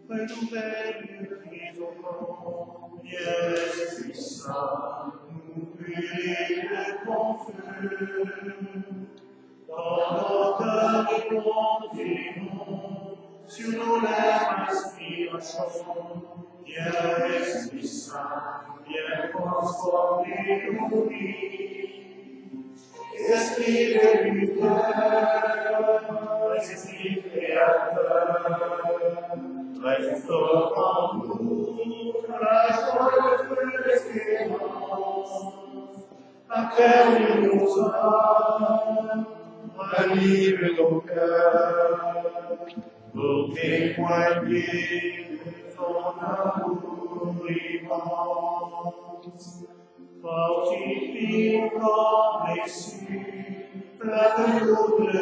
renouvelle les enfants, Esprit Saint, nous brûler de ton feu. Dans nos cœurs répandons, sur nos lèvres inspiration, viens Esprit Saint, viens transformer nos vies. Esprit de lumière, Esprit créateur, restaure en nous la joie de l'espérance, affermis nos âmes, ranime nos cœurs, pour témoigner de ton amour immense. Fortifie comme les cieux, la double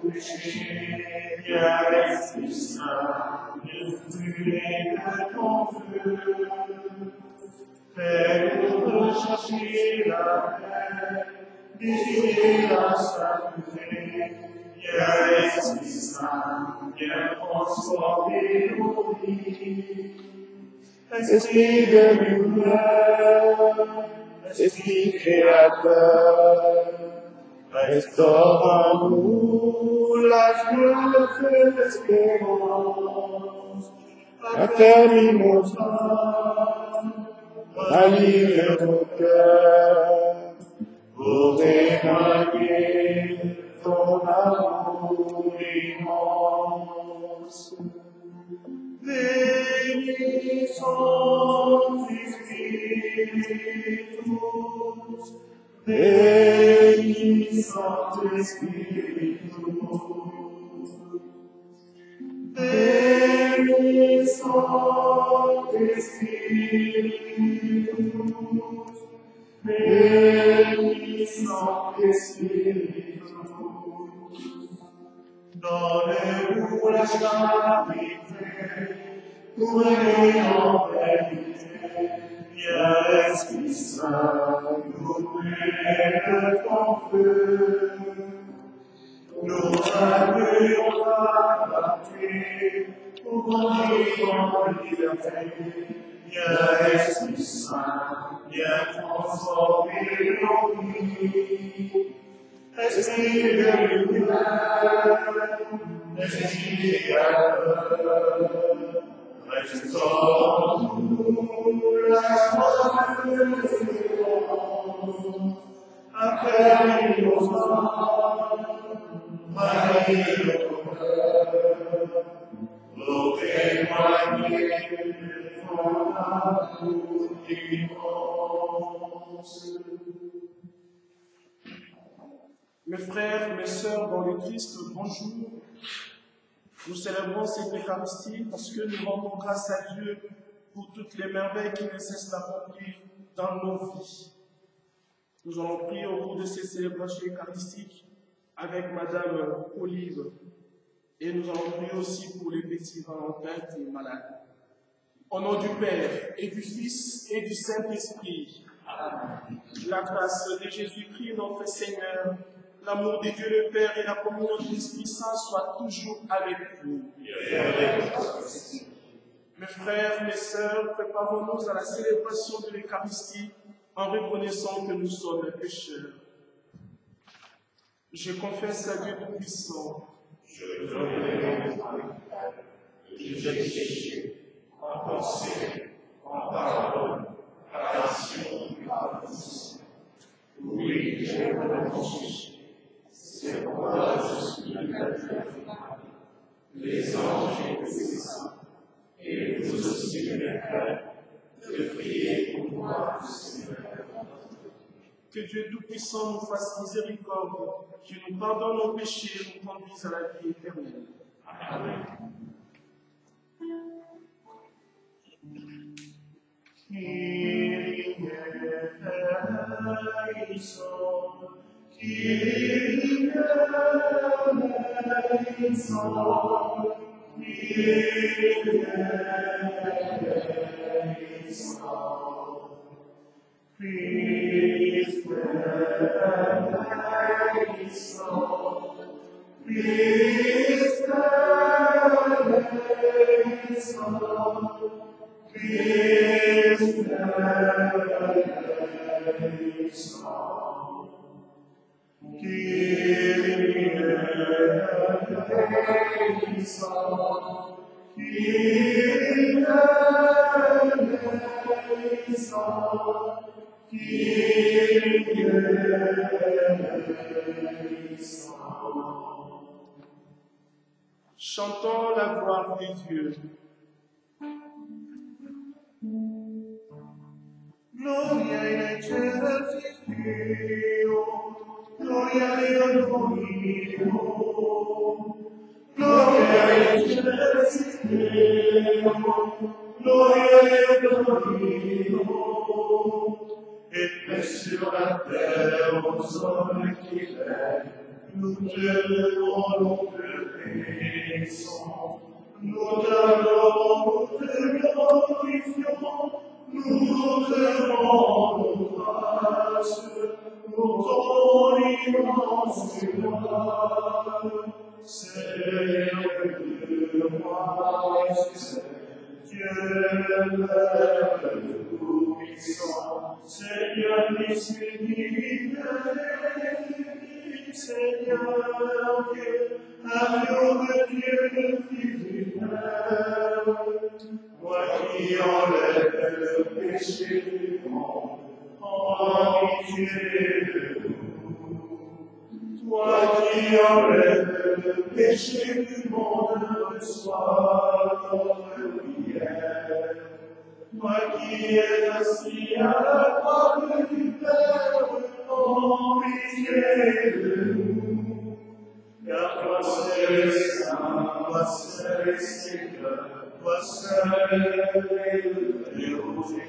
toucher, viens Esprit Saint, nous brûler de ton feu. Fais-nous rechercher la paix, désirer la sainteté, viens Esprit Saint, viens transformer nos vies. Esprit de lumière, Esprit créateur, restaure en nous la joie de l'espérance, affermis nos âmes, ranime nos cœurs, pour témoigner ton amour immense. Béni Sancti Spiritus, béni Sancti Spiritus, béni Sancti Spiritus, béni Sancti Spiritus. Donne-nous la charité, pour aimer en vérité, viens Esprit Saint, nous brûler de ton feu. Nous appelons ta clarté, pour grandir en liberté, viens Esprit Saint, viens transformer nos vies. Esprit de lumière, Esprit créateur, restaure-nous la joie de l'espérance, affermis nos âmes, ranime nos cœurs, pour témoigner de ton amour immense. Mes frères, mes sœurs dans le Christ, bonjour. Nous célébrons cette Eucharistie parce que nous rendons grâce à Dieu pour toutes les merveilles qui ne cessent d'accomplir dans nos vies. Nous allons prier au cours de ces célébrations eucharistiques avec Madame Olive et nous allons prier aussi pour les petits Valentins qui sont malades. Au nom du Père et du Fils et du Saint-Esprit, Amen. La grâce de Jésus-Christ, notre Seigneur, l'amour de Dieu le Père et la communion de l'Esprit Saint soient toujours avec vous. Mes frères, mes sœurs, préparons-nous à la célébration de l'Eucharistie en reconnaissant que nous sommes pécheurs. Je confesse à Dieu Tout-Puissant. Je reconnais que j'ai péché en pensée, en parole, par action et par omission. Oui, j'ai vraiment péché. C'est pourquoi je suis l'adultère. Les anges et les saints, et vous aussi, mes frères, de prier pour moi, Seigneur. Que Dieu Tout-Puissant nous fasse miséricorde, qu'il nous pardonne nos péchés et nous conduise à la vie éternelle. Amen. Kyrie eleison, Kyrie eleison, Kyrie eleison, Christe eleison, Christe eleison. Chantons la gloire des dieux. Gloria in excelsis Deo, gloria Deo Domino. Gloria in excelsis Deo, gloria Deo Domino. Et paix sur la terre aux hommes qui l'aiment, nous te louons, nous te bénissons, nous t'adorons, nous te glorifions. Nous te rendons grâce, nous ton immense gloire. Seigneur de roi, Dieu Père tout-puissant, Seigneur Fils unique, Seigneur Dieu, agneau de Dieu, le Fils du Père. Toi qui enlèves le péché du monde, prends pitié de nous. Toi qui enlèves le péché du monde, reçois notre prière. Toi qui es assis à la droite du Père, prends pitié de nous. Car toi seul est saint, toi seul est Seigneur, toi seul est le Dieu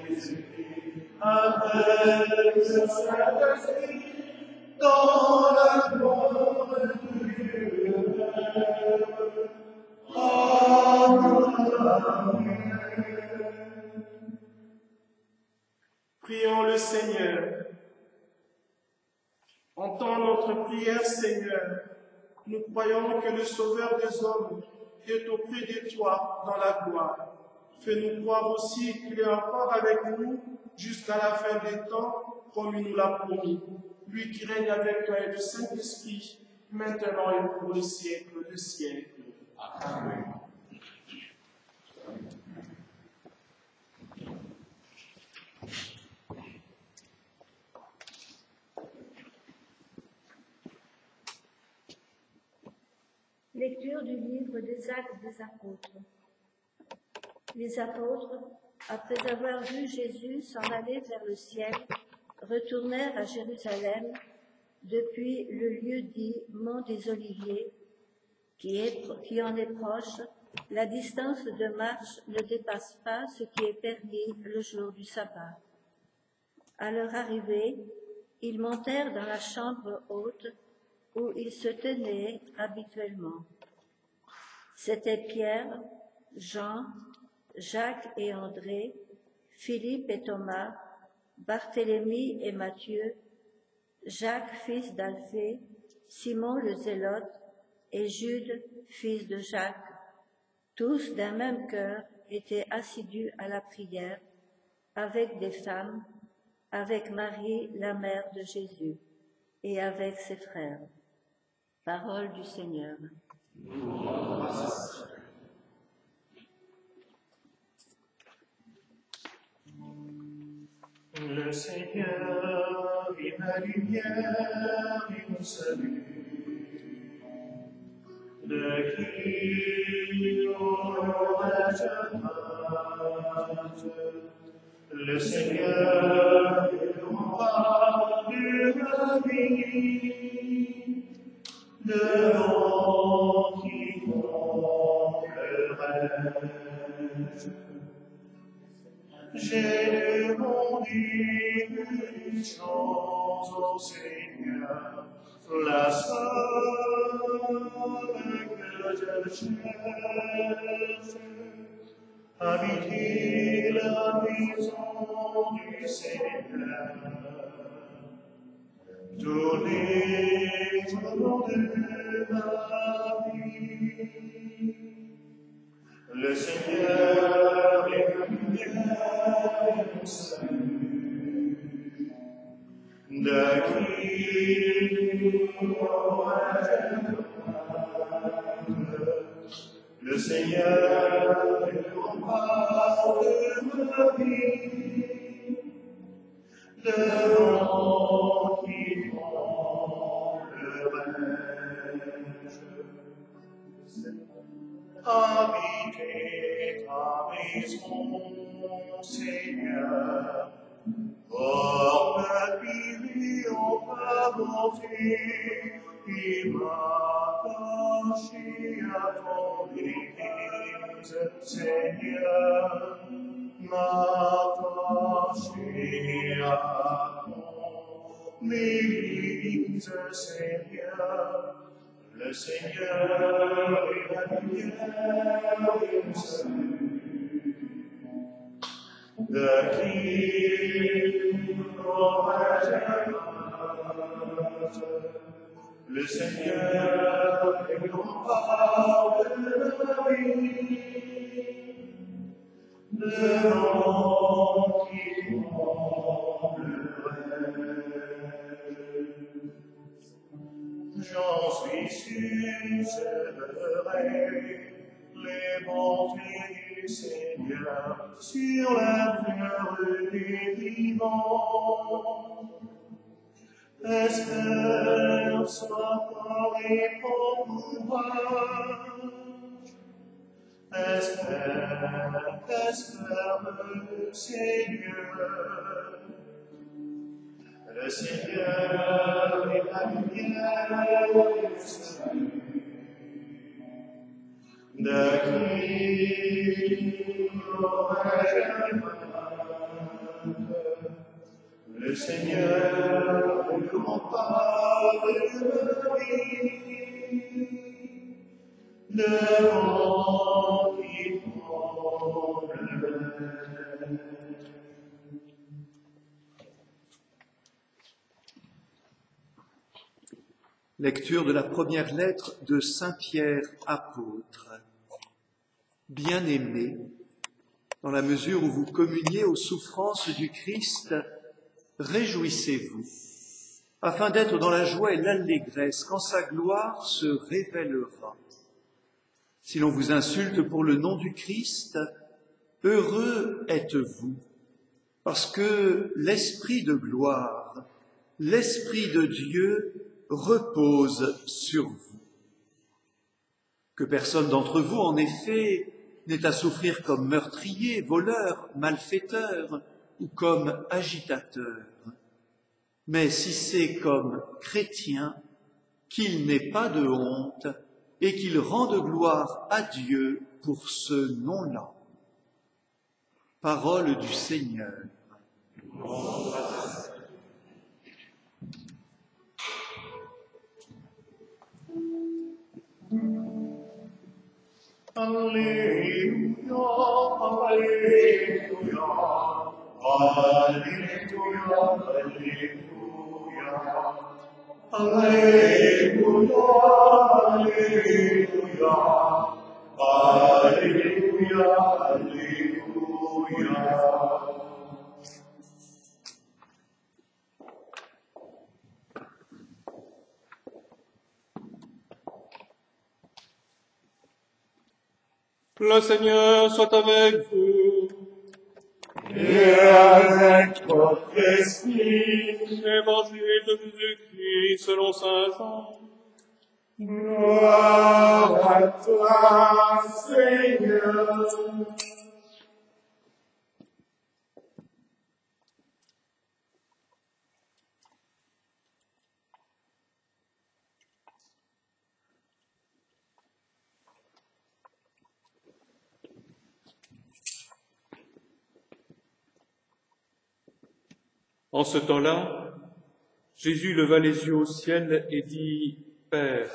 Jésus, avec ce Saint-Esprit, dans la gloire de Dieu le Père. Amen. Prions le Seigneur. Entends notre prière, Seigneur. Nous croyons que le Sauveur des hommes est auprès de toi dans la gloire. Fais-nous croire aussi qu'il est encore avec nous jusqu'à la fin des temps, comme il nous l'a promis. Lui qui règne avec toi et le Saint-Esprit, maintenant et pour le siècle des siècles. Amen. Lecture du livre des Actes des Apôtres. Les apôtres, après avoir vu Jésus s'en aller vers le ciel, retournèrent à Jérusalem depuis le lieu dit Mont des Oliviers, qui en est proche. La distance de marche ne dépasse pas ce qui est permis le jour du sabbat. À leur arrivée, ils montèrent dans la chambre haute où ils se tenaient habituellement. C'étaient Pierre, Jean, Jacques et André, Philippe et Thomas, Barthélemy et Matthieu, Jacques fils d'Alphée, Simon le Zélote et Jude fils de Jacques. Tous d'un même cœur étaient assidus à la prière, avec des femmes, avec Marie, la mère de Jésus, et avec ses frères. Parole du Seigneur. Le Seigneur est ma lumière et mon salut. De qui aurais-je crainte? Le Seigneur est le rempart de ma vie, devant quiconque rêve. J'ai demandé une chance au Seigneur, la seule que je cherche. Habiter la maison du Seigneur, tous les jours de ma vie. Le Seigneur est la lumière et le salut. De qui aurais-je crainte? Le Seigneur est le rempart de ma vie, devant qui habiter ta maison, Seigneur, porte-lui en ta bonté, et m'attacher à ton Église, Seigneur, m'attacher à ton Église, Seigneur. Le Seigneur est la lumière et le salut. De qui aurais-je crainte? Le Seigneur est le rempart de ma vie, devant qui j'en suis sûr, célébrerai les bontés du Seigneur sur la fleur des vivants. Espère sa fort et ton courage. Espère, le Seigneur. Le Seigneur est la lumière et le salut. De qui aurais-je crainte? Le Seigneur est le rempart de ma vie, devant qui tremble. Lecture de la première lettre de Saint Pierre apôtre. Bien-aimés, dans la mesure où vous communiez aux souffrances du Christ, réjouissez-vous, afin d'être dans la joie et l'allégresse quand sa gloire se révélera. Si l'on vous insulte pour le nom du Christ, heureux êtes-vous, parce que l'Esprit de gloire, l'Esprit de Dieu, repose sur vous. Que personne d'entre vous, en effet, n'ait à souffrir comme meurtrier, voleur, malfaiteur ou comme agitateur. Mais si c'est comme chrétien, qu'il n'ait pas de honte et qu'il rende gloire à Dieu pour ce nom-là. Parole du Seigneur. Alléluia, Alléluia, Alléluia, Alléluia, Alléluia, Alléluia, Alléluia. Le Seigneur soit avec vous. Et avec votre esprit. Évangile de Jésus-Christ selon saint Jean. Gloire à toi, Seigneur. En ce temps-là, Jésus leva les yeux au ciel et dit, « Père,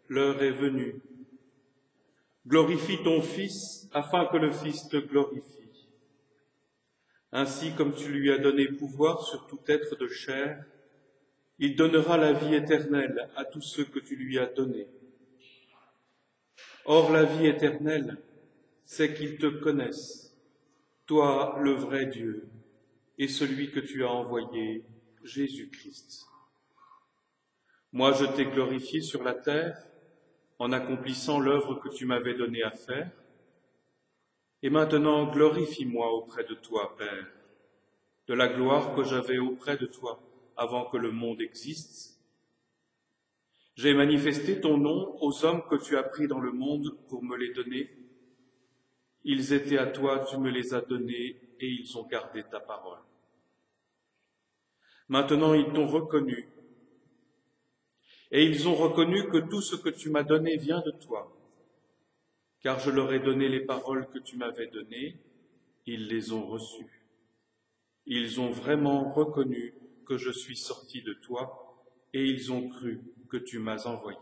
l'heure est venue. Glorifie ton Fils, afin que le Fils te glorifie. Ainsi comme tu lui as donné pouvoir sur tout être de chair, il donnera la vie éternelle à tous ceux que tu lui as donnés. Or la vie éternelle, c'est qu'ils te connaissent, toi le vrai Dieu, et celui que tu as envoyé, Jésus-Christ. Moi, je t'ai glorifié sur la terre en accomplissant l'œuvre que tu m'avais donnée à faire. Et maintenant, glorifie-moi auprès de toi, Père, de la gloire que j'avais auprès de toi avant que le monde existe. J'ai manifesté ton nom aux hommes que tu as pris dans le monde pour me les donner. Ils étaient à toi, tu me les as donnés, et ils ont gardé ta parole. Maintenant, ils t'ont reconnu, et ils ont reconnu que tout ce que tu m'as donné vient de toi, car je leur ai donné les paroles que tu m'avais données, ils les ont reçues. Ils ont vraiment reconnu que je suis sorti de toi, et ils ont cru que tu m'as envoyé.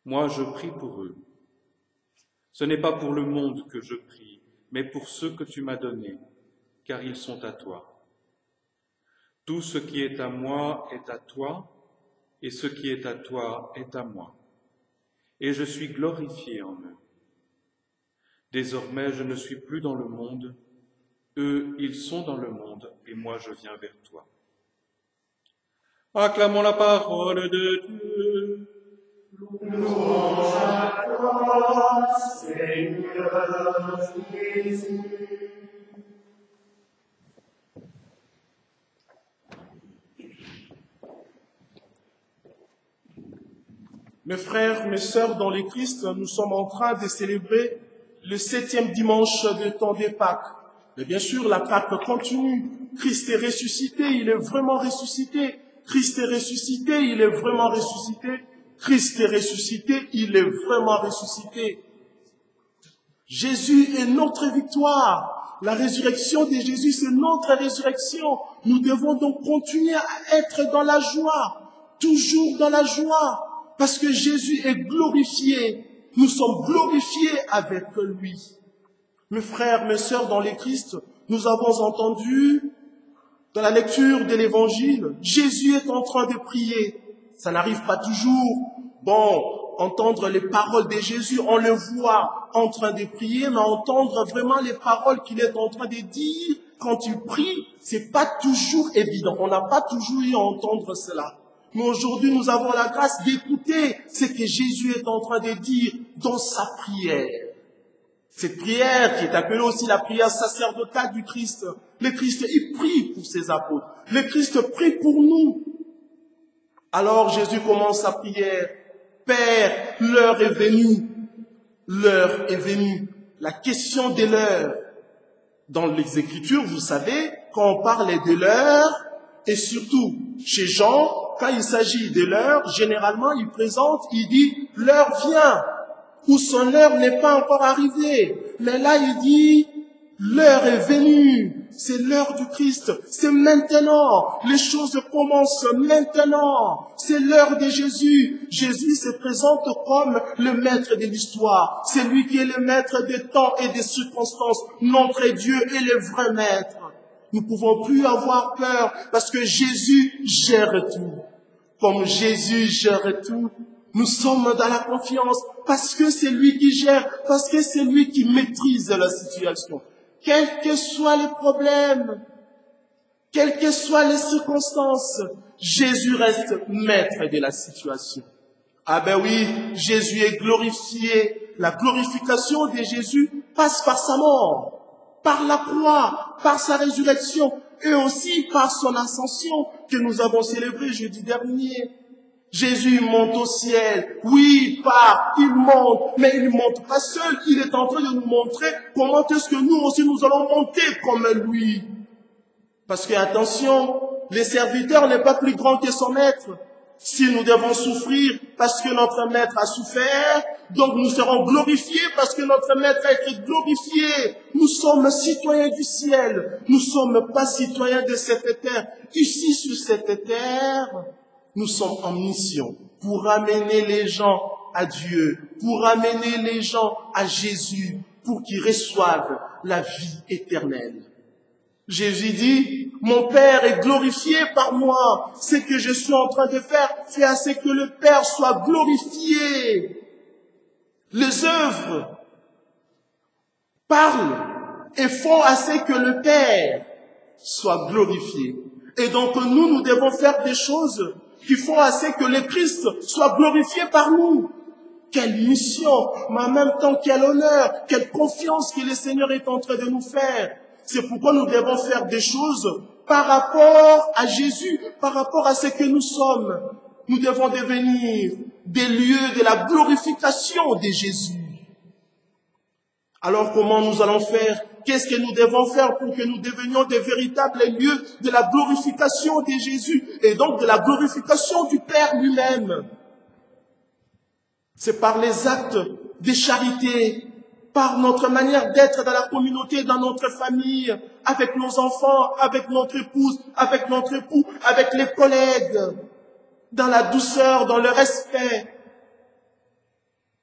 Moi, je prie pour eux. Ce n'est pas pour le monde que je prie, mais pour ceux que tu m'as donnés, car ils sont à toi. Tout ce qui est à moi est à toi, et ce qui est à toi est à moi. Et je suis glorifié en eux. Désormais, je ne suis plus dans le monde, eux, ils sont dans le monde, et moi, je viens vers toi. Acclamons la parole de Dieu. Louange à toi, Seigneur Jésus. Mes frères, mes sœurs dans le Christ, nous sommes en train de célébrer le 7e dimanche de temps des Pâques. Mais bien sûr, la Pâque continue. Christ est ressuscité, il est vraiment ressuscité. Christ est ressuscité, il est vraiment ressuscité. Christ est ressuscité, il est vraiment ressuscité. Jésus est notre victoire. La résurrection de Jésus, c'est notre résurrection. Nous devons donc continuer à être dans la joie, toujours dans la joie. Parce que Jésus est glorifié, nous sommes glorifiés avec lui. Mes frères, mes sœurs dans les Christ, nous avons entendu dans la lecture de l'Évangile, Jésus est en train de prier. Ça n'arrive pas toujours. Bon, entendre les paroles de Jésus, on le voit en train de prier, mais entendre vraiment les paroles qu'il est en train de dire quand il prie, c'est pas toujours évident. On n'a pas toujours eu à entendre cela. Mais aujourd'hui, nous avons la grâce d'écouter ce que Jésus est en train de dire dans sa prière. Cette prière qui est appelée aussi la prière sacerdotale du Christ. Le Christ, il prie pour ses apôtres. Le Christ prie pour nous. Alors Jésus commence sa prière. Père, l'heure est venue. L'heure est venue. La question de l'heure. Dans les Écritures, vous savez, quand on parle de l'heure, et surtout chez Jean, quand il s'agit de l'heure, généralement, il présente, il dit, l'heure vient, ou son heure n'est pas encore arrivée. Mais là, il dit, l'heure est venue, c'est l'heure du Christ, c'est maintenant, les choses commencent maintenant, c'est l'heure de Jésus. Jésus se présente comme le maître de l'histoire, c'est lui qui est le maître des temps et des circonstances. Notre Dieu est le vrai maître. Nous ne pouvons plus avoir peur parce que Jésus gère tout. Comme Jésus gère tout, nous sommes dans la confiance parce que c'est lui qui gère, parce que c'est lui qui maîtrise la situation. Quels que soient les problèmes, quelles que soient les circonstances, Jésus reste maître de la situation. Ah ben oui, Jésus est glorifié. La glorification de Jésus passe par sa mort, par la croix, par sa résurrection et aussi par son ascension que nous avons célébré jeudi dernier. Jésus monte au ciel. Oui, il monte, mais il ne monte pas seul. Il est en train de nous montrer comment est-ce que nous aussi nous allons monter comme lui. Parce que, attention, le serviteur n'est pas plus grand que son maître. Si nous devons souffrir parce que notre maître a souffert, donc nous serons glorifiés parce que notre maître a été glorifié. Nous sommes citoyens du ciel. Nous ne sommes pas citoyens de cette terre. Ici, sur cette terre, nous sommes en mission pour amener les gens à Dieu, pour amener les gens à Jésus, pour qu'ils reçoivent la vie éternelle. Jésus dit, mon Père est glorifié par moi. Ce que je suis en train de faire, c'est à ce que le Père soit glorifié. Les œuvres parlent et font assez que le Père soit glorifié. Et donc nous devons faire des choses qui font assez que le Christ soit glorifié par nous. Quelle mission, mais en même temps quel honneur, quelle confiance que le Seigneur est en train de nous faire. C'est pourquoi nous devons faire des choses par rapport à Jésus, par rapport à ce que nous sommes. Nous devons devenir des lieux de la glorification de Jésus. Alors comment nous allons faire? Qu'est-ce que nous devons faire pour que nous devenions des véritables lieux de la glorification de Jésus et donc de la glorification du Père lui-même? C'est par les actes de charité, par notre manière d'être dans la communauté, dans notre famille, avec nos enfants, avec notre épouse, avec notre époux, avec les collègues, dans la douceur, dans le respect.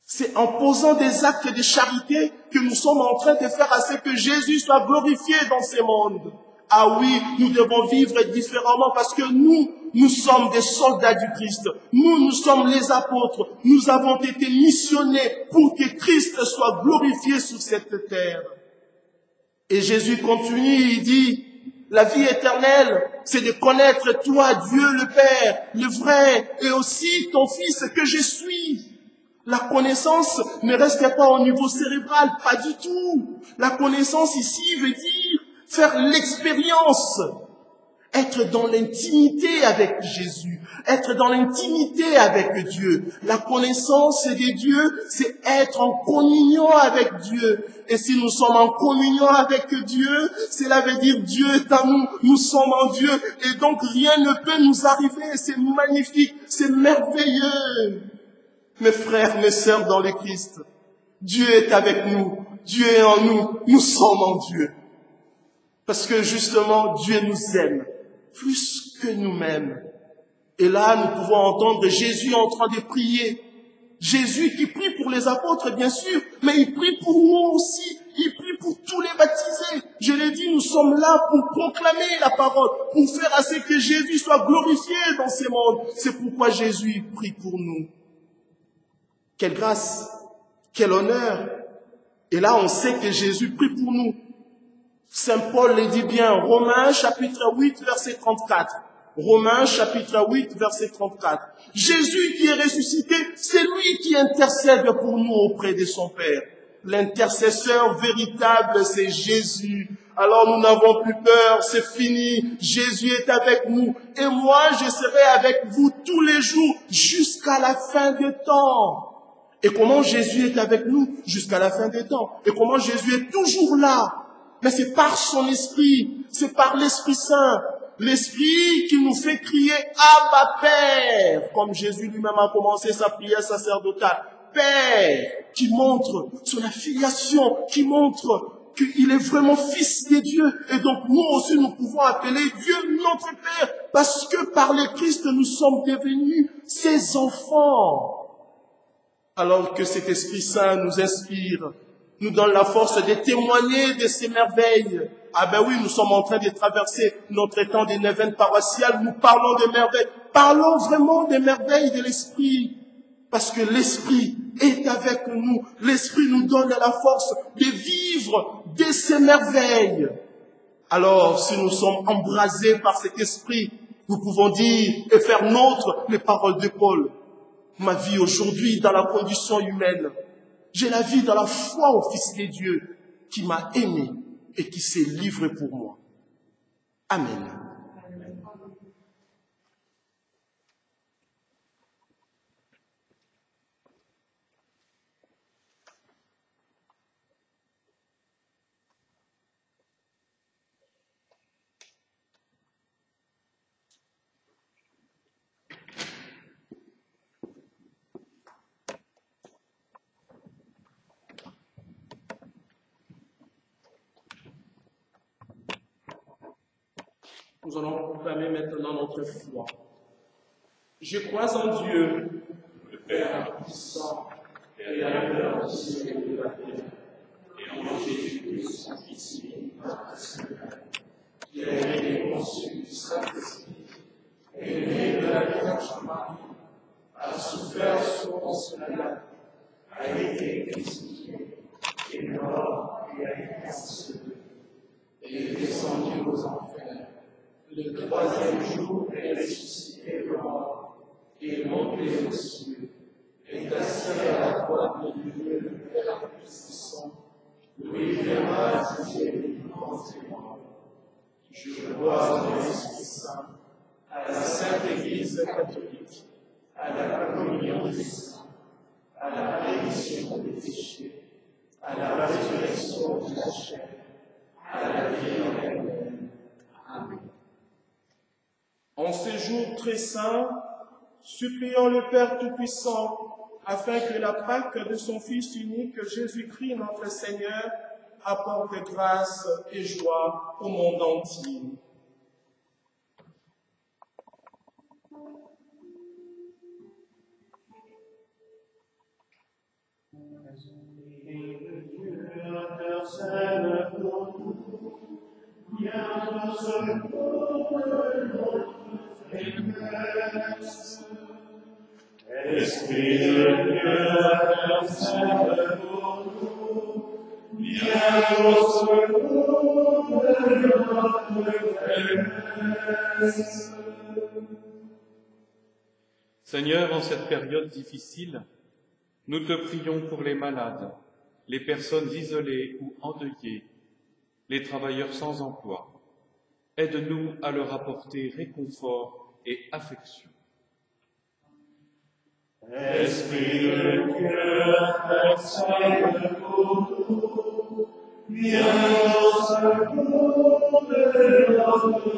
C'est en posant des actes de charité que nous sommes en train de faire à ce que Jésus soit glorifié dans ce monde. Ah oui, nous devons vivre différemment parce que nous sommes des soldats du Christ. Nous sommes les apôtres. Nous avons été missionnés pour que Christ soit glorifié sur cette terre. Et Jésus continue, il dit, la vie éternelle, c'est de connaître toi, Dieu le Père, le vrai, et aussi ton Fils que je suis. La connaissance ne reste pas au niveau cérébral, pas du tout. La connaissance ici veut dire faire l'expérience, être dans l'intimité avec Jésus, être dans l'intimité avec Dieu. La connaissance de Dieu, c'est être en communion avec Dieu. Et si nous sommes en communion avec Dieu, cela veut dire Dieu est en nous, nous sommes en Dieu. Et donc rien ne peut nous arriver. C'est magnifique, c'est merveilleux. Mes frères, mes sœurs dans le Christ, Dieu est avec nous, Dieu est en nous, nous sommes en Dieu. Parce que justement, Dieu nous aime plus que nous-mêmes. Et là, nous pouvons entendre Jésus en train de prier. Jésus qui prie pour les apôtres, bien sûr, mais il prie pour nous aussi. Il prie pour tous les baptisés. Je l'ai dit, nous sommes là pour proclamer la parole, pour faire à ce que Jésus soit glorifié dans ce monde. C'est pourquoi Jésus prie pour nous. Quelle grâce, quel honneur. Et là, on sait que Jésus prie pour nous. Saint Paul le dit bien, Romains chapitre 8, verset 34. Romains chapitre 8, verset 34. Jésus qui est ressuscité, c'est lui qui intercède pour nous auprès de son Père. L'intercesseur véritable, c'est Jésus. Alors nous n'avons plus peur, c'est fini. Jésus est avec nous. Et moi, je serai avec vous tous les jours jusqu'à la fin des temps. Et comment Jésus est avec nous jusqu'à la fin des temps? Et comment Jésus est toujours là? Mais c'est par son esprit, c'est par l'Esprit Saint. L'Esprit qui nous fait crier « Abba Père », comme Jésus lui-même a commencé sa prière sacerdotale. Père, qui montre son affiliation, qui montre qu'il est vraiment fils de Dieu. Et donc nous aussi, nous pouvons appeler Dieu notre Père, parce que par le Christ, nous sommes devenus ses enfants. Alors que cet Esprit Saint nous inspire, nous donne la force de témoigner de ces merveilles. Ah ben oui, nous sommes en train de traverser notre temps des neuvaines paroissiales, nous parlons de merveilles. Parlons vraiment des merveilles de l'Esprit. Parce que l'Esprit est avec nous. L'Esprit nous donne la force de vivre de ces merveilles. Alors, si nous sommes embrasés par cet Esprit, nous pouvons dire et faire nôtre les paroles de Paul. Ma vie aujourd'hui dans la condition humaine, j'ai la vie dans la foi au Fils de Dieu qui m'a aimé et qui s'est livré pour moi. Amen. Nous allons proclamer maintenant notre foi. Je crois en Dieu, le Père puissant, créateur du ciel et de la terre, et en Jésus-Christ, son Fils unique, qui a été conçu du Saint-Esprit, est né de la Vierge Marie, a souffert sous Ponce Pilate, a été crucifié, est mort et a Oui, verra juger les vivants et morts. Je crois en l'Esprit Saint, à la Sainte Église catholique, à la communion des saints, à la rémission des péchés, à la résurrection de la chair, à la vie éternelle. Amen. En ces jours très saints, supplions le Père Tout-Puissant, afin que la Pâque de son Fils unique, Jésus-Christ notre Seigneur, apporte grâce et joie au monde entier. Esprit de Dieu, intercède pour nous, viens au secours de notre faiblesse. Seigneur, en cette période difficile, nous te prions pour les malades, les personnes isolées ou endeuillées, les travailleurs sans emploi. Aide-nous à leur apporter réconfort et affection. Esprit de Dieu, intercède pour nous, viens au secours de notre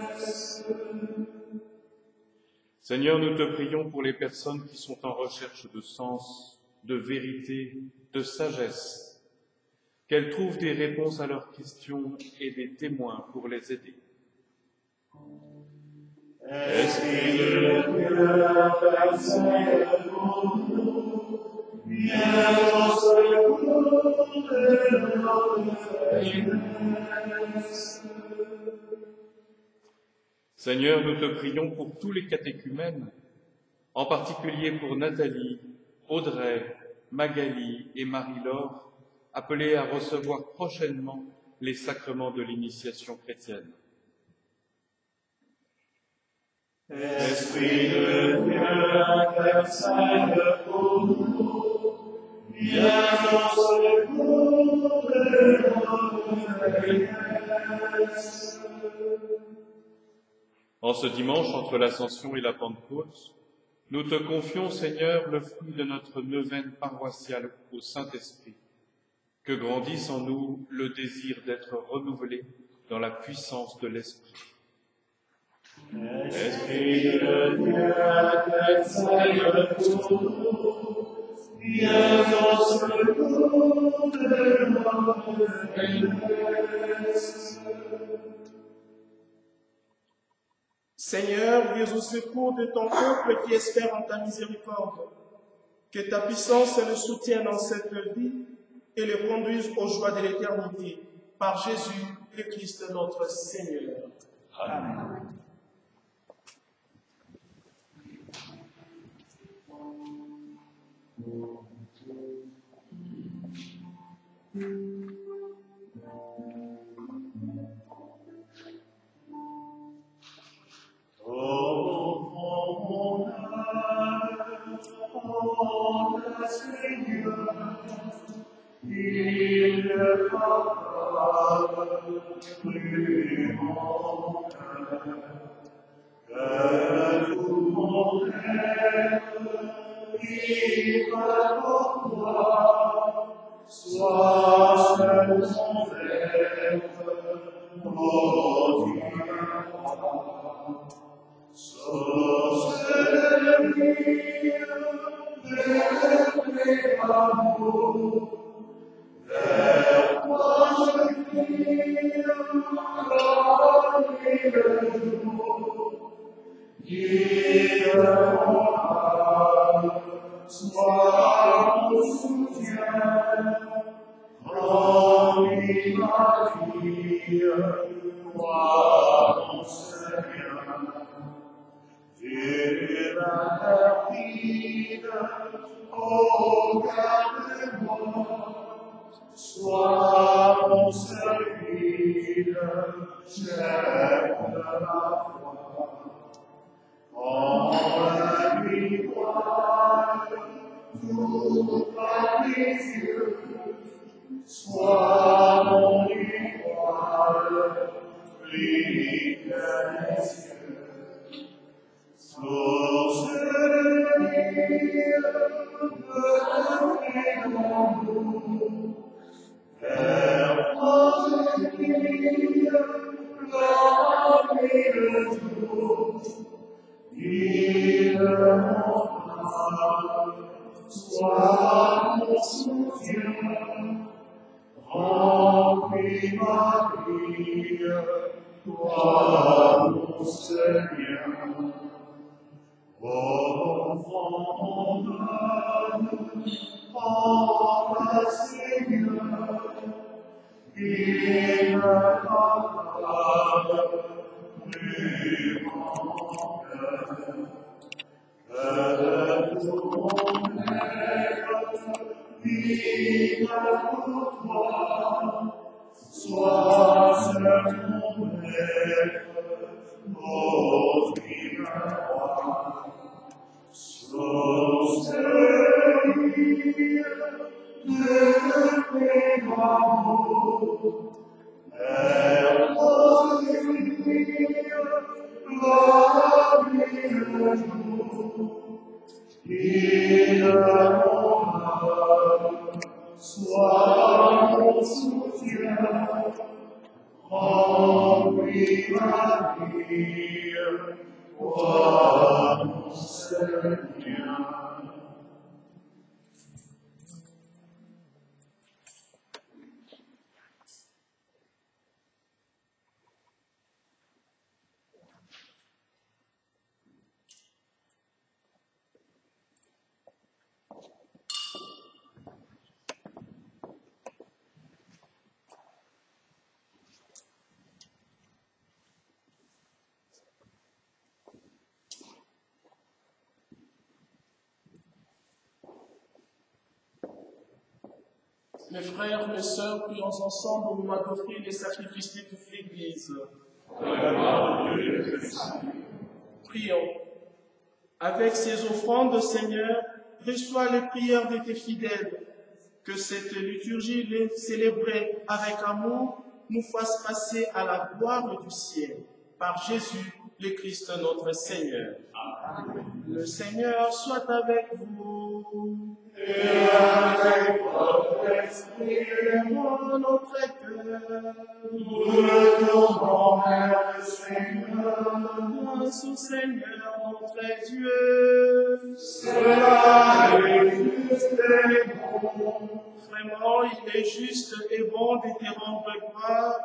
faiblesse. Seigneur, nous te prions pour les personnes qui sont en recherche de sens, de vérité, de sagesse, qu'elles trouvent des réponses à leurs questions et des témoins pour les aider. Esprit de Dieu, intercède pour nous, viens au secours de notre faiblesse. Seigneur, nous te prions pour tous les catéchumènes, en particulier pour Nathalie, Audrey, Magali et Marie-Laure, appelés à recevoir prochainement les sacrements de l'initiation chrétienne. Esprit de Dieu, intercède pour nous, viens au secours de notre faiblesse. En ce dimanche, entre l'Ascension et la Pentecôte, nous te confions, Seigneur, le fruit de notre neuvaine paroissiale au Saint-Esprit, que grandisse en nous le désir d'être renouvelé dans la puissance de l'Esprit. Esprit de Dieu, intercède pour nous, viens au secours de notre faiblesse. Seigneur, viens au secours de ton peuple qui espère en ta miséricorde. Que ta puissance le soutienne en cette vie et le conduise aux joies de l'éternité. Par Jésus le Christ notre Seigneur. Amen. Sois Sois mon étoile, brille vers les cieux. Source de vie, de l'amour, vers toi je prie, l'homme et le jour. Vive mon âme, sois mon soutien. Remplis ma vie, toi mon Seigneur. Enfant d'âme, embrasse Seigneur, vive ta flamme, brûle mon cœur. Que ton aide vive pour toi, sois seul mon maître, notre roi. Source de vie, de paix, d'amour, vers toi je prie, la nuit et le jour. Vive mon âme, sois mon soutien, remplis ma vie, toi mon Seigneur. Mes frères, mes sœurs, prions ensemble au moment d'offrir les sacrifices de toute l'Église. Prions. Avec ces offrandes, Seigneur, reçois les prières de tes fidèles. Que cette liturgie célébrée avec amour nous fasse passer à la gloire du ciel. Par Jésus, le Christ notre Seigneur. Amen. Le Seigneur soit avec vous. Et avec votre esprit, Élevons notre cœur. nous le tournons vers le Seigneur. Grâce au Seigneur notre Dieu. Cela est juste et bon. Vraiment, il est juste et bon de te rendre gloire,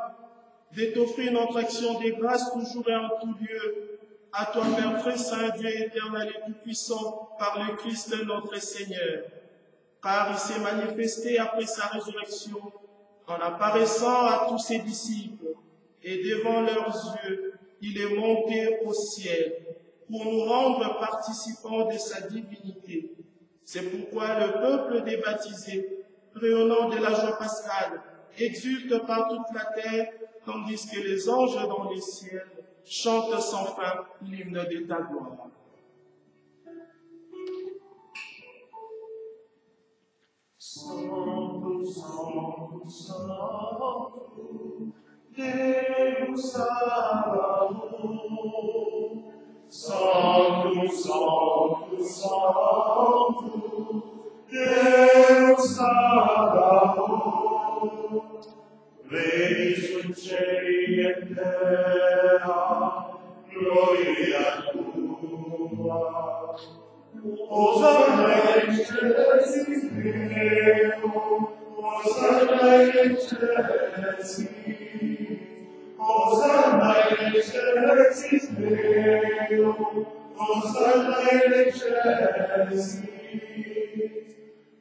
de t'offrir notre action de grâce toujours et en tout lieu. À toi, Père très saint, Dieu éternel et tout-puissant, par le Christ notre Seigneur. Car il s'est manifesté après sa résurrection, en apparaissant à tous ses disciples, et devant leurs yeux, il est monté au ciel, pour nous rendre participants de sa divinité. C'est pourquoi le peuple des baptisés, rayonnant de la joie pascale, exulte par toute la terre, tandis que les anges dans les ciels chantent sans fin l'hymne de ta gloire. Sanctus, Sanctus, Sanctus, Deus Sabaoth. Sanctus, Sanctus, Sanctus, Deus Sabaoth. Regis cieli et terra, gloria tua. Hosanna in excelsis Deo, Hosanna in excelsis, Hosanna in excelsis Deo, Hosanna in excelsis.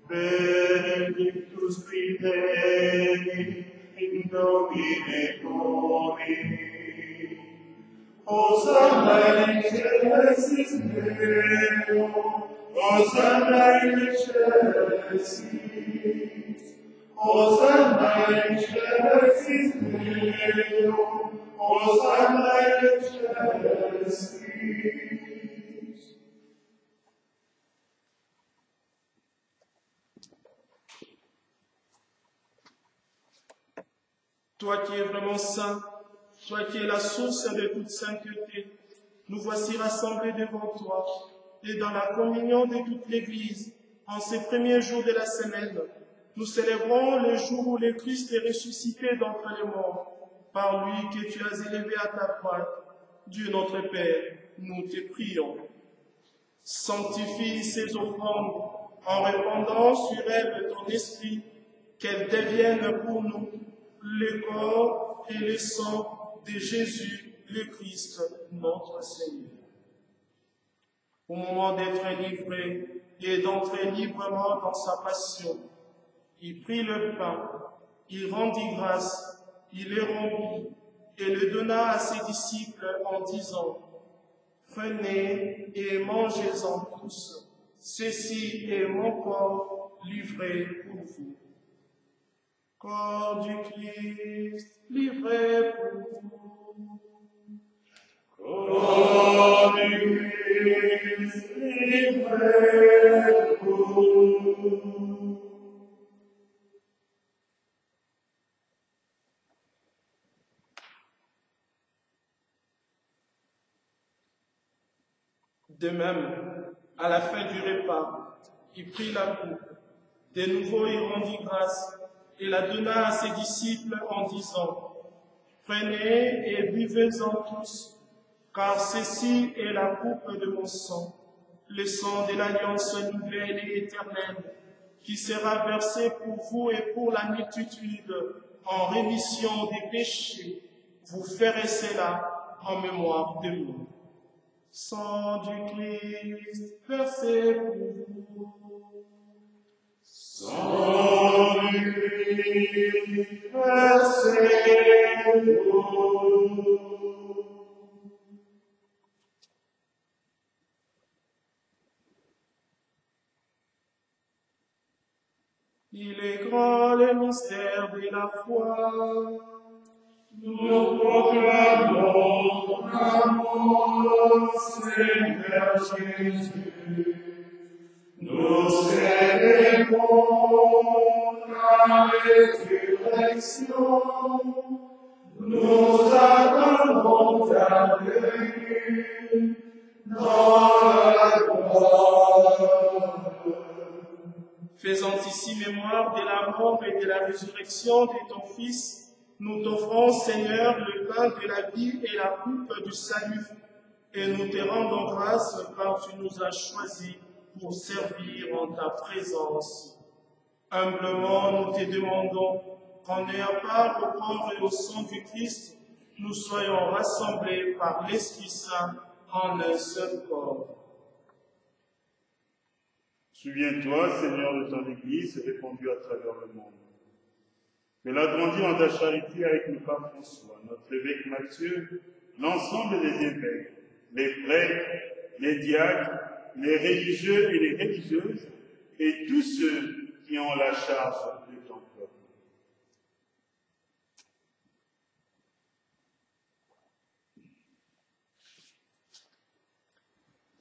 Benedictus qui veni in nomine Domini. Hosanna in excelsis Deo, Hosanna in excelsis, Hosanna in excelsis Deo, Hosanna in excelsis. toi qui es vraiment saint, toi qui es la source de toute sainteté, nous voici rassemblés devant toi et dans la communion de toute l'Église, en ces premiers jours de la semaine, nous célébrons le jour où le Christ est ressuscité d'entre les morts, par lui que tu as élevé à ta droite. Dieu notre Père, nous te prions. Sanctifie ces offrandes en répandant sur elles ton esprit, qu'elles deviennent pour nous le corps et le sang de Jésus, le Christ, notre Seigneur. Au moment d'être livré et d'entrer librement dans sa passion, il prit le pain, il rendit grâce, il le rompit et le donna à ses disciples en disant, « Prenez et mangez-en tous, ceci est mon corps livré pour vous. » Corps du Christ livré pour vous. Corps du Christ livré pour vous. De même, à la fin du repas, il prit la coupe. De nouveau, il rendit grâce et la donna à ses disciples en disant, « Prenez et buvez-en tous, car ceci est la coupe de mon sang, le sang de l'alliance nouvelle et éternelle, qui sera versé pour vous et pour la multitude en rémission des péchés. Vous ferez cela en mémoire de moi. » Sang du Christ versé pour vous. Sang du Christ versé pour vous. Il est grand le mystère de la foi. Nous proclamons ta mort, Seigneur Jésus. Nous célébrons ta résurrection. Nous attendons ta venue dans la gloire. Faisant ici mémoire de la mort et de la résurrection de ton Fils, nous t'offrons, Seigneur, le pain de la vie et la coupe du salut, et nous te rendons grâce car tu nous as choisis pour servir en ta présence. Humblement, nous te demandons qu'en ayant part au corps et au sang du Christ, nous soyons rassemblés par l'Esprit Saint en un seul corps. Souviens-toi, Seigneur, de ton Église répandue à travers le monde. Fais-la grandir en ta charité avec le pape François, notre évêque Mathieu, l'ensemble des évêques, les prêtres, les diacres, les religieux et les religieuses, et tous ceux qui ont la charge de ton peuple.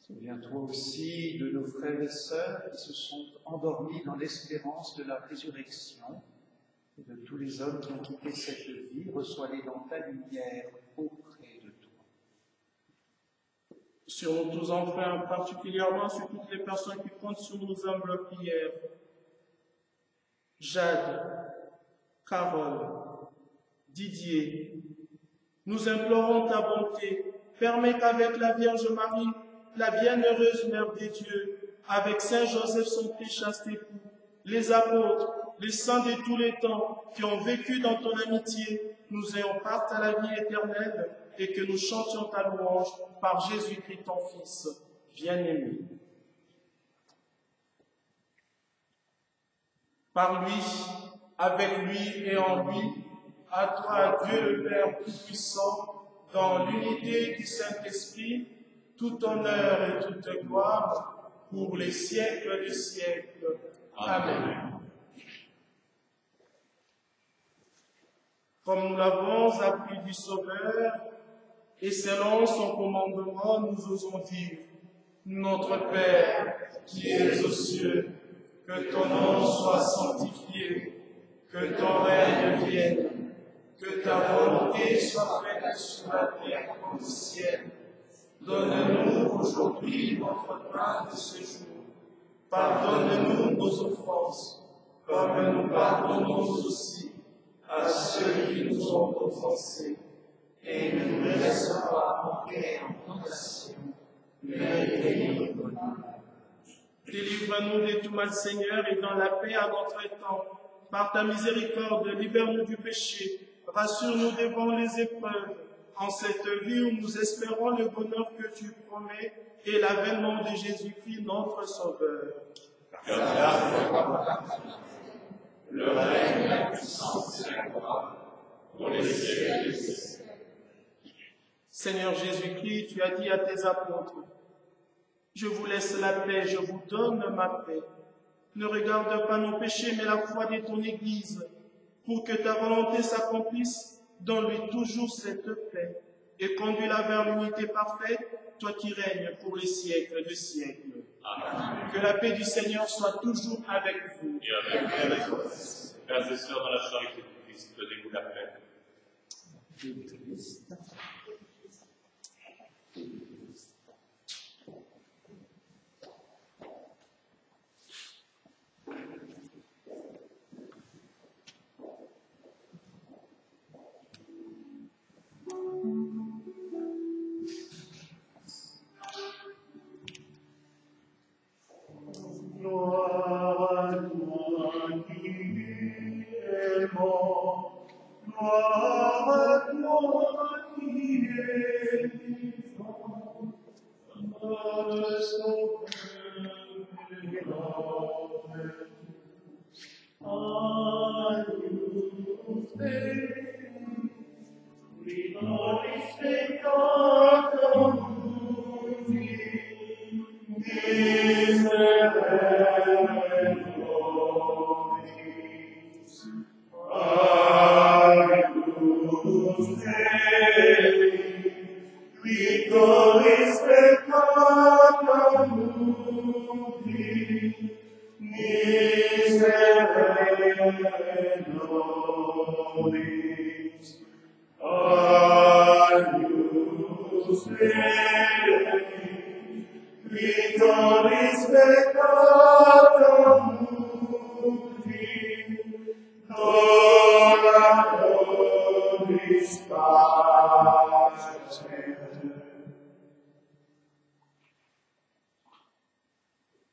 Souviens-toi aussi de nos frères et sœurs qui se sont endormis dans l'espérance de la résurrection et de tous les hommes qui ont quitté cette vie. Reçois-les dans ta lumière auprès de toi. Sur nous tous enfin, particulièrement sur toutes les personnes qui comptent sur nos humbles prières. Jade, Carole, Didier, nous implorons ta bonté. Permets qu'avec la Vierge Marie, la bienheureuse Mère de Dieu, avec Saint Joseph son très chaste époux, les apôtres, les saints de tous les temps qui ont vécu dans ton amitié, nous ayons part à la vie éternelle et que nous chantions ta louange par Jésus-Christ ton Fils, bien-aimé. Par lui, avec lui et en lui, à toi, Dieu le Père Tout-Puissant, dans l'unité du Saint-Esprit, tout honneur et toute gloire pour les siècles des siècles. Amen. Comme nous l'avons appris du Sauveur, et selon son commandement, nous osons dire, Notre Père, qui es aux cieux, que ton nom soit sanctifié, que ton règne vienne, que soit faite sur la terre comme au ciel. Donne-nous aujourd'hui notre pain de ce jour. Pardonne-nous nos offenses, comme nous pardonnons aussi à ceux qui nous ont offensés. Et ne nous laisse pas entrer en tentation, mais délivre-nous. Délivre-nous de tout mal, Seigneur, et dans la paix à notre temps. Par ta miséricorde, libère-nous du péché, rassure-nous devant les épreuves, en cette vie où nous espérons le bonheur que tu promets et l'avènement de Jésus-Christ, notre Sauveur. Le règne, la puissance et la gloire, pour les siècles des siècles. Seigneur Jésus-Christ, tu as dit à tes apôtres, je vous laisse la paix, je vous donne ma paix. Ne regarde pas nos péchés, mais la foi de ton Église, pour que ta volonté s'accomplisse, donne-lui toujours cette paix, et conduis-la vers l'unité parfaite, toi qui règnes pour les siècles de siècles. Amen. Que la paix du Seigneur soit toujours avec vous. Et avec vous. Frères et sœurs, dans la charité du Christ, donnez-vous la paix.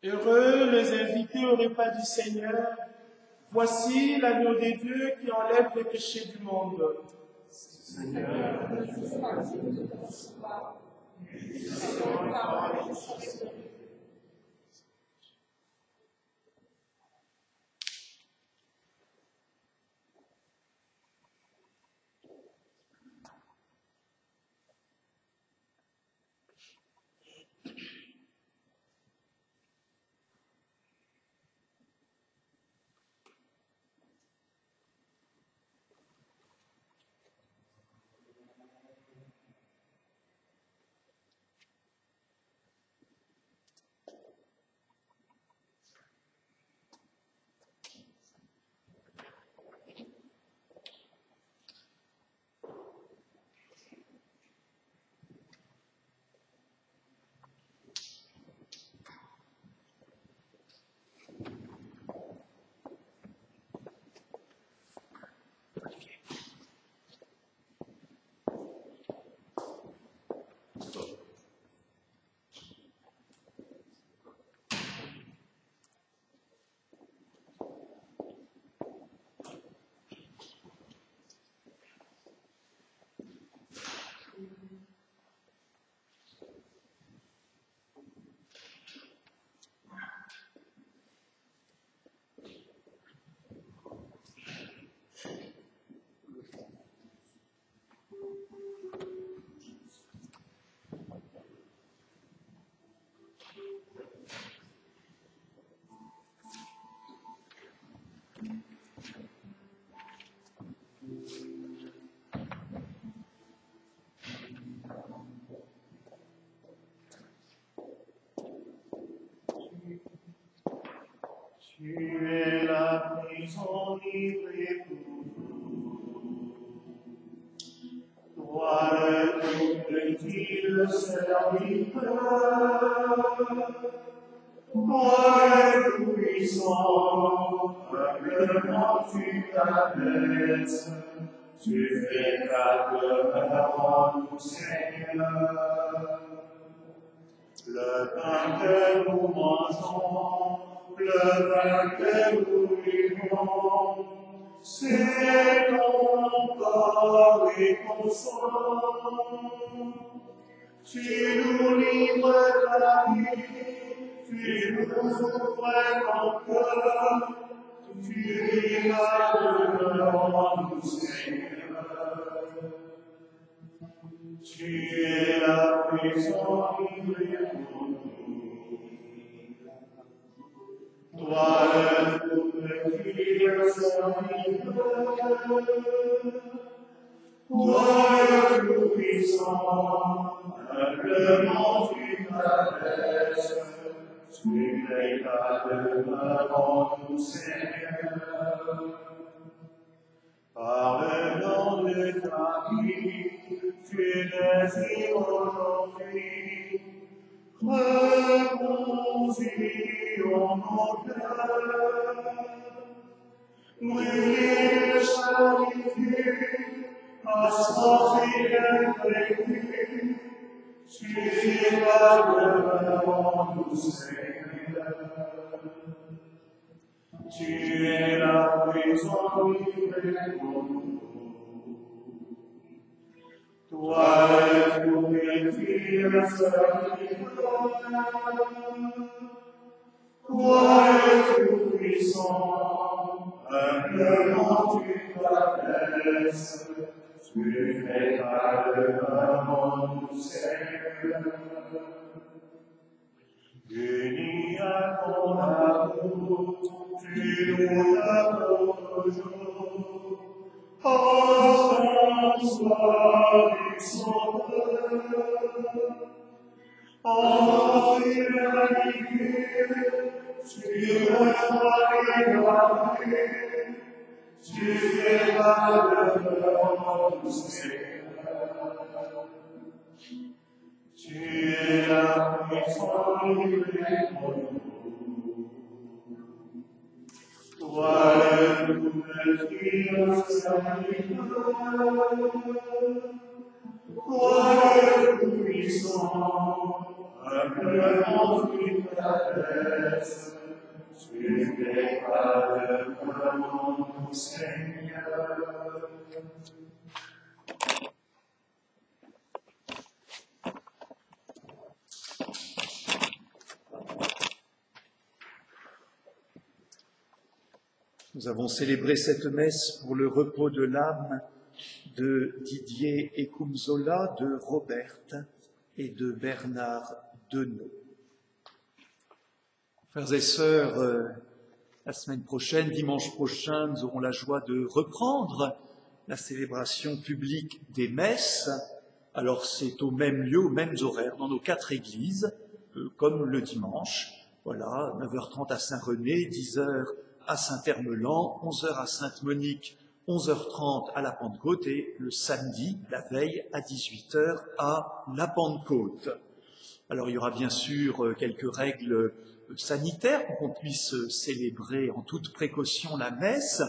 Heureux les invités au repas du Seigneur. Voici l'agneau de Dieu qui enlève les péchés du monde. Tu es la prison livrée pour nous. le serviteur, toi le tout-puissant, humblement tu t'abaisses, tu fais ta demeure en nous, Seigneur. Le pain que nous mangeons, le vin que nous buvons, c'est ton corps et ton sang. Tu nous livres ta vie, tu nous ouvres ton cœur, tu vivras devant nous, Seigneur. Tu es la prison libre pour nous. Toi le tout-petit serviteur, toi le tout-puissant, humblement tu t'abaisses, tu fais ta demeure en nous, Seigneur. Par le nom de ta vie, tu désires aujourd'hui reconduire nos cœurs, brûler de charité, assortir imprévu, tu iras devant nous, Seigneur. Tu es la prison libre pour nous. Toi le tout-petit serviteur, toi le tout-puissant, humblement tu t'abaisses, tu fais ta demeure en nous, Seigneur. Unis à ton amour, tu nous donnes toujours, en soi du Sauveur, en humanité, tu reçois les gloires, tu fais ta demeure en nous, Seigneur. Tu es la puissance libre pour nous. Toi le tout-petit serviteur, toi le tout-puissant, humblement tu t'abaisses, tu fais ta demeure en nous, Seigneur. Nous avons célébré cette messe pour le repos de l'âme de Didier Ekumzola, de Roberte et de Bernard Denot. Frères et sœurs, la semaine prochaine, dimanche prochain, nous aurons la joie de reprendre la célébration publique des messes. Alors c'est au même lieu, aux mêmes horaires, dans nos 4 églises, comme le dimanche. Voilà, 9h30 à Saint-René, 10h à Saint-Hermelan, 11h à Sainte-Monique, 11h30 à la Pentecôte et le samedi, la veille, à 18h à la Pentecôte. Alors il y aura bien sûr quelques règles sanitaires pour qu'on puisse célébrer en toute précaution la messe.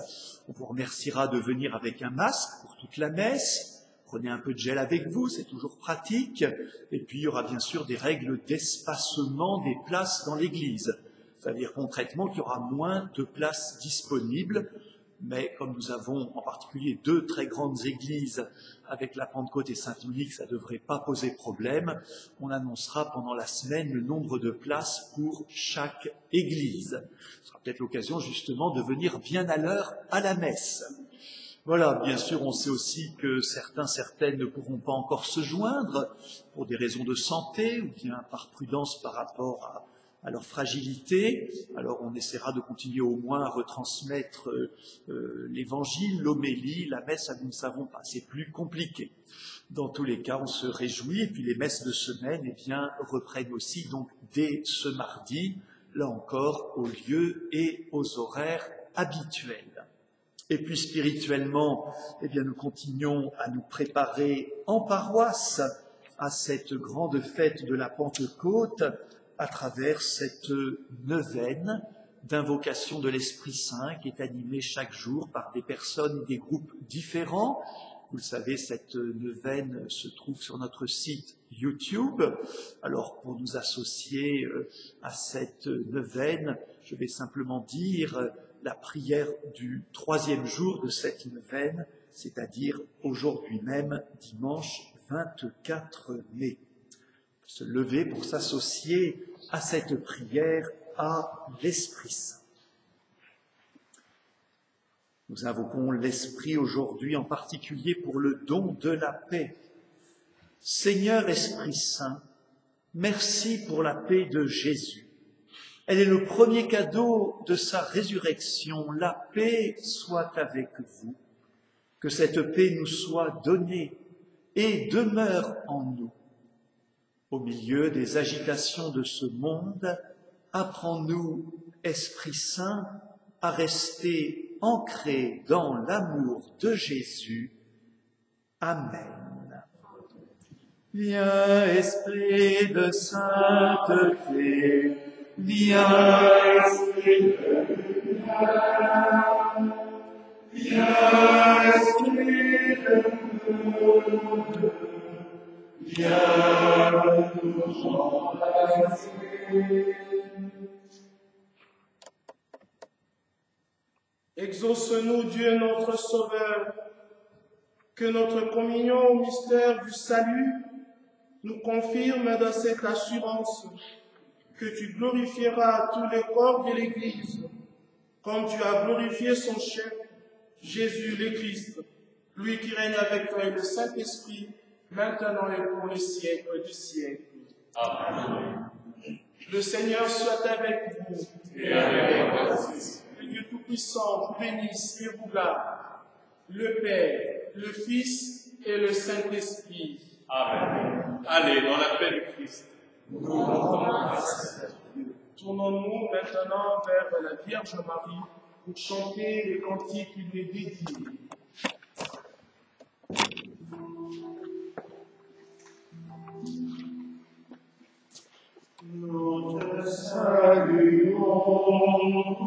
On vous remerciera de venir avec un masque pour toute la messe. Prenez un peu de gel avec vous, c'est toujours pratique. Et puis il y aura bien sûr des règles d'espacement des places dans l'église. C'est-à-dire concrètement qu'il y aura moins de places disponibles, mais comme nous avons en particulier 2 très grandes églises avec la Pentecôte et Sainte-Monique, ça ne devrait pas poser problème. On annoncera pendant la semaine le nombre de places pour chaque église. Ce sera peut-être l'occasion justement de venir bien à l'heure à la messe. Voilà, bien sûr, on sait aussi que certaines ne pourront pas encore se joindre pour des raisons de santé ou bien par prudence par rapport à leur fragilité. Alors on essaiera de continuer au moins à retransmettre l'évangile, l'homélie, la messe, ça nous ne savons pas, c'est plus compliqué. Dans tous les cas, on se réjouit, et puis les messes de semaine, eh bien, reprennent aussi donc dès ce mardi, là encore, aux lieux et aux horaires habituels. Et puis spirituellement, eh bien, nous continuons à nous préparer en paroisse à cette grande fête de la Pentecôte à travers cette neuvaine d'invocation de l'Esprit Saint qui est animée chaque jour par des personnes et des groupes différents. Vous le savez, cette neuvaine se trouve sur notre site YouTube. Alors, pour nous associer à cette neuvaine, je vais simplement dire la prière du 3e jour de cette neuvaine, c'est-à-dire aujourd'hui même, dimanche 24 mai. Se lever pour s'associer à cette prière à l'Esprit Saint. Nous invoquons l'Esprit aujourd'hui, en particulier pour le don de la paix. Seigneur Esprit Saint, merci pour la paix de Jésus. Elle est le premier cadeau de sa résurrection. La paix soit avec vous. Que cette paix nous soit donnée et demeure en nous. Au milieu des agitations de ce monde, apprends-nous, Esprit Saint, à rester ancrés dans l'amour de Jésus. Amen. Viens, Esprit de sainteté, viens, Esprit de lumière, viens, Esprit de feu, viens nous embrasser. Exauce-nous, Dieu notre Sauveur, que notre communion au mystère du salut nous confirme dans cette assurance que tu glorifieras tous les corps de l'Église, comme tu as glorifié son chef, Jésus le Christ, lui qui règne avec toi et le Saint-Esprit, maintenant et pour les siècles du siècle. Amen. Le Seigneur soit avec vous. Et avec votre esprit. Le Dieu Tout-Puissant vous bénisse et vous garde, le Père, le Fils et le Saint-Esprit. Amen. Allez, dans la paix du Christ. Tournons-nous maintenant vers la Vierge Marie pour chanter les cantiques qui lui est dédiés. Nous te saluons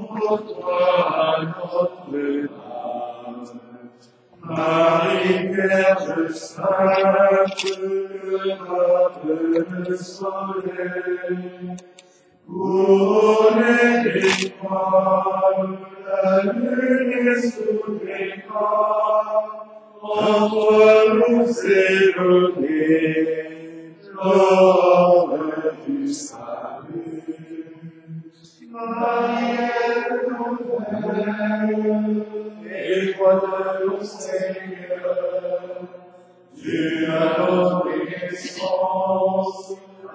pour toi, Notre-Dame. Marie, Vierge sainte, robe de soleil, couronnée d'étoiles, la lune est sous tes pas, en toi nous élevés, l'aurore du salut. Marie est nouvelle, étoile de Seigneur, tu as donné naissance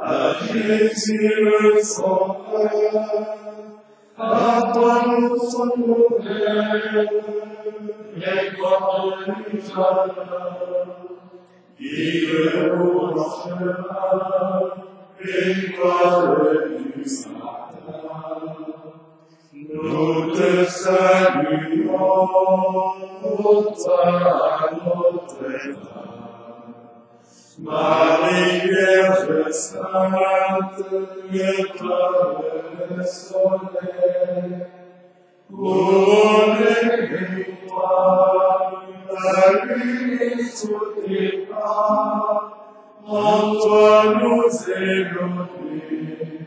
à Jésus le Sauveur. À toi nous sommes ouverts, l'étoile du matin, il nous marchera, l'étoile du matin. Nous te saluons, pour toi, Notre-Dame. Marie, Vierge sainte, étoile de soleil, couronnée d'étoiles, la lune est sous tes pas, en toi nous élevés,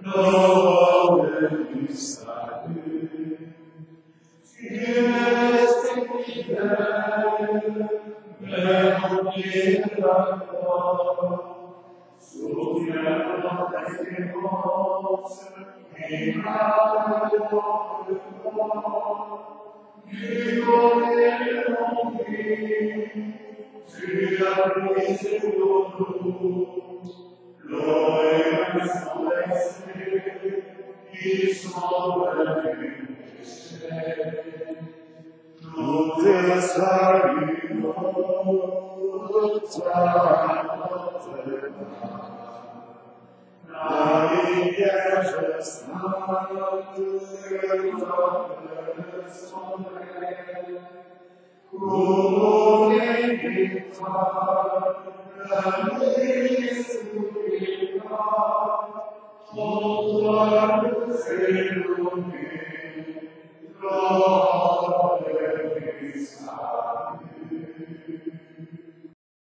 l'aurore du salut. Tu restes fidèle, Mère remplie de la croix, souviens-toi ta espérance, et garde dans le froid, du bonheur et l'envie, tu as brisé nos loups, l'eau et le Saint-Esprit, qui sont venus pécher. Nous te saluons, toi, Notre-Dame. Marie, Vierge God.